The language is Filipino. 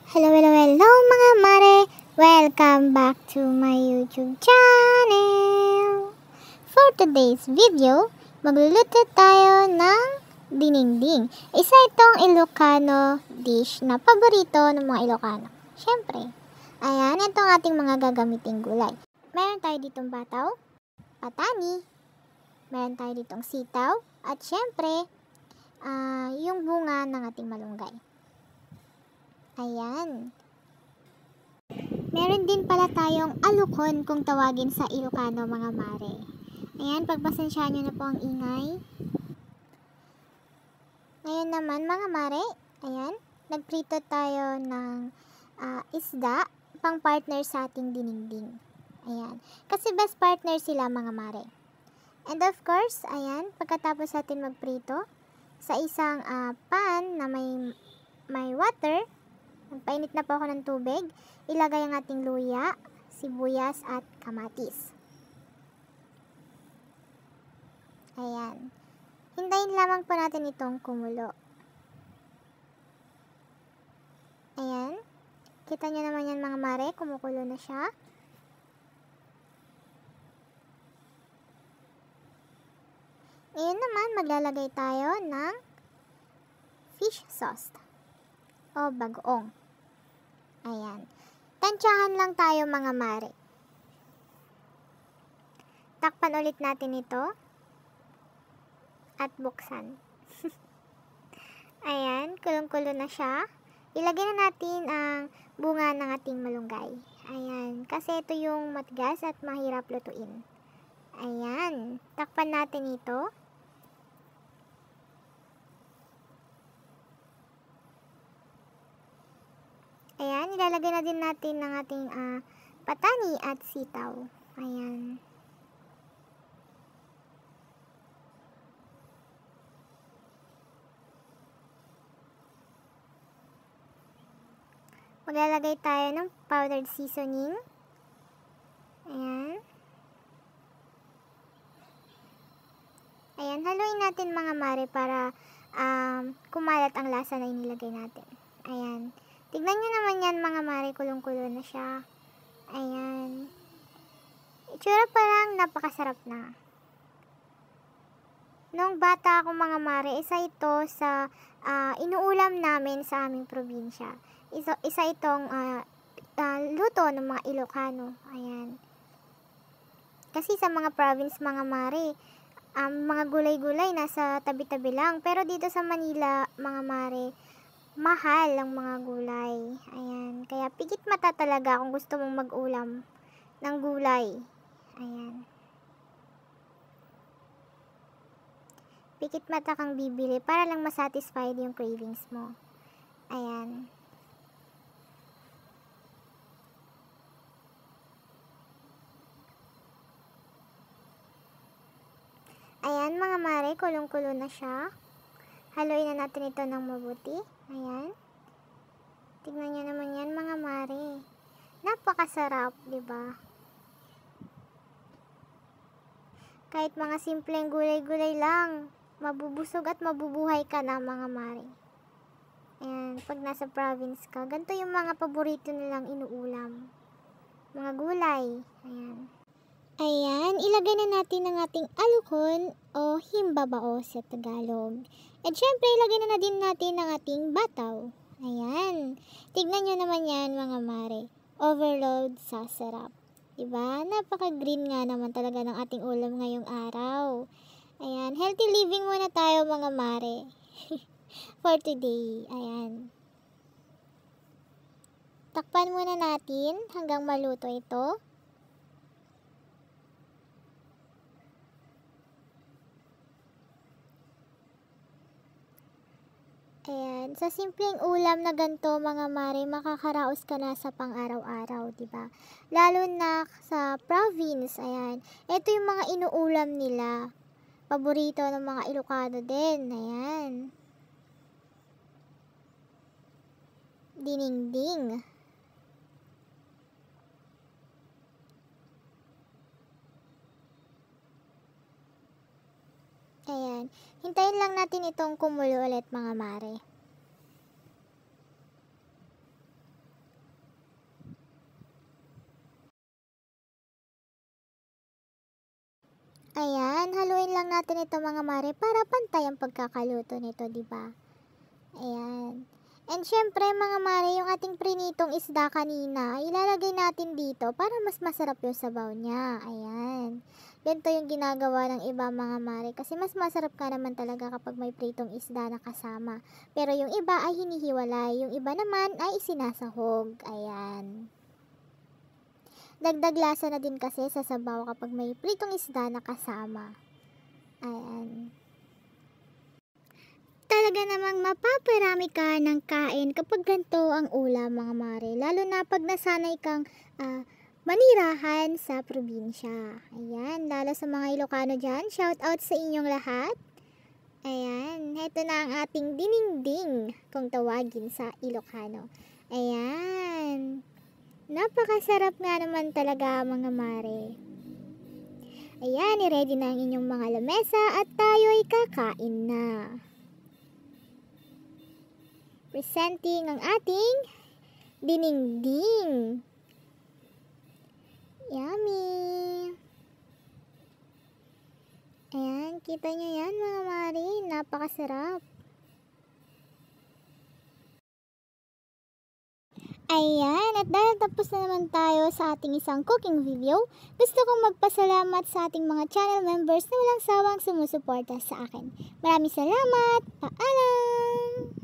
Hello, hello, hello mga mare! Welcome back to my YouTube channel! For today's video, magluluto tayo ng dininding. Isa itong Ilocano dish na paborito ng mga Ilocano. Siyempre, ayan, ito ang ating mga gagamiting gulay. Meron tayo ditong bataw, patani, meron tayo ditong sitaw, at siyempre, yung bunga ng ating malunggay. Ayan. Meron din pala tayong alukon kung tawagin sa Ilocano mga mare. Ayan, pagpasensyahan nyo na po ang ingay. Ngayon naman mga mare, ayan, nagprito tayo ng isda pang partner sa ating dininding. Ayan, kasi best partner sila mga mare. And of course, ayan, pagkatapos natin magprito, sa isang pan na may water, nagpainit na po ako ng tubig, ilagay ang ating luya, sibuyas at kamatis. Ayan. Hintayin lamang po natin itong kumulo. Ayan. Kita nyo naman yan mga mare, kumukulo na siya. Ngayon naman, maglalagay tayo ng fish sauce o bagoong. Ayan. Tansyahan lang tayo mga mare. Takpan ulit natin ito. At buksan. Ayan. Kulong-kulo na siya. Ilagay na natin ang bunga ng ating malunggay. Ayan. Kasi ito yung matigas at mahirap lutuin. Ayan. Takpan natin ito. Ayan, ilalagay na din natin ng ating patani at sitaw. Ayan. Maglalagay tayo ng powdered seasoning. Ayan. Ayan, haluin natin mga mare para kumalat ang lasa na inilagay natin. Ayan. Tignan nyo naman yan mga mare, kulong-kulo na siya. Ayan. Itsura pa lang, napakasarap na. Noong bata ako mga mare, isa ito sa inuulam namin sa aming probinsya. Isa itong luto ng mga Ilocano. Ayan. Kasi sa mga province mga mare, mga gulay-gulay nasa tabi-tabi lang. Pero dito sa Manila mga mare, mahal ang mga gulay. Ayan. Kaya pigit mata talaga kung gusto mong mag-ulam ng gulay. Ayan. Pigit mata kang bibili para lang masatisfied yung cravings mo. Ayan. Ayan mga mare, kulong-kulo na siya. Haluin na natin ito ng mabuti. Ayan. Tignan nyo naman yan mga mare. Napakasarap, diba? Kahit mga simpleng gulay-gulay lang, mabubusog at mabubuhay ka na mga mare. Ayan, pag nasa province ka, ganito yung mga paborito nilang inuulam. Mga gulay. Ayan. Ayan, ilagay na natin ang ating alukon o himbabao sa Tagalog. At syempre, ilagay na din natin ang ating bataw. Ayan. Tignan nyo naman yan mga mare. Overload sa sarap. Diba? Napaka-green nga naman talaga ng ating ulam ngayong araw. Ayan. Healthy living muna tayo mga mare. For today. Ayan. Takpan muna natin hanggang maluto ito. Ayan, sa simpleng ulam na ganito mga mare, makakaraos ka na sa pang-araw-araw, diba? Lalo na sa province, ayan. Ito yung mga inuulam nila. Paborito ng mga Ilocano din, ayan. Dininding. Ayan. Hintayin lang natin itong kumulo ulit mga mare. Ayan, haluin lang natin ito mga mare para pantay ang pagkakaluto nito, di ba? Ayan. And syempre mga mare, yung ating prinitong isda kanina, ilalagay natin dito para mas masarap yung sabaw niya. Ayan. Ganito yung ginagawa ng iba mga mare kasi mas masarap ka naman talaga kapag may pritong isda na kasama. Pero yung iba ay hinihiwalay, yung iba naman ay isinasahog. Ayan. Dagdag lasa na din kasi sa sabaw kapag may pritong isda na kasama. Ayan. Talaga namang mapaparami ka ng kain kapag ganito ang ulam mga mare. Lalo na pag nasanay kang manirahan sa probinsya. Ayan, lalo sa mga Ilocano dyan. Shout out sa inyong lahat. Ayan, heto na ang ating dininding kung tawagin sa Ilocano. Ayan. Napakasarap nga naman talaga mga mare. Ayan, i-ready na ang inyong mga lamesa at tayo'y kakain na. Presenting ang ating dininding. Yummy! Ayan, kita nyo yan mga mare, napakasarap. Ayan, at dahil tapos na naman tayo sa ating isang cooking video, gusto kong magpasalamat sa ating mga channel members na walang sawang sumusuporta sa akin. Maraming salamat! Paalam!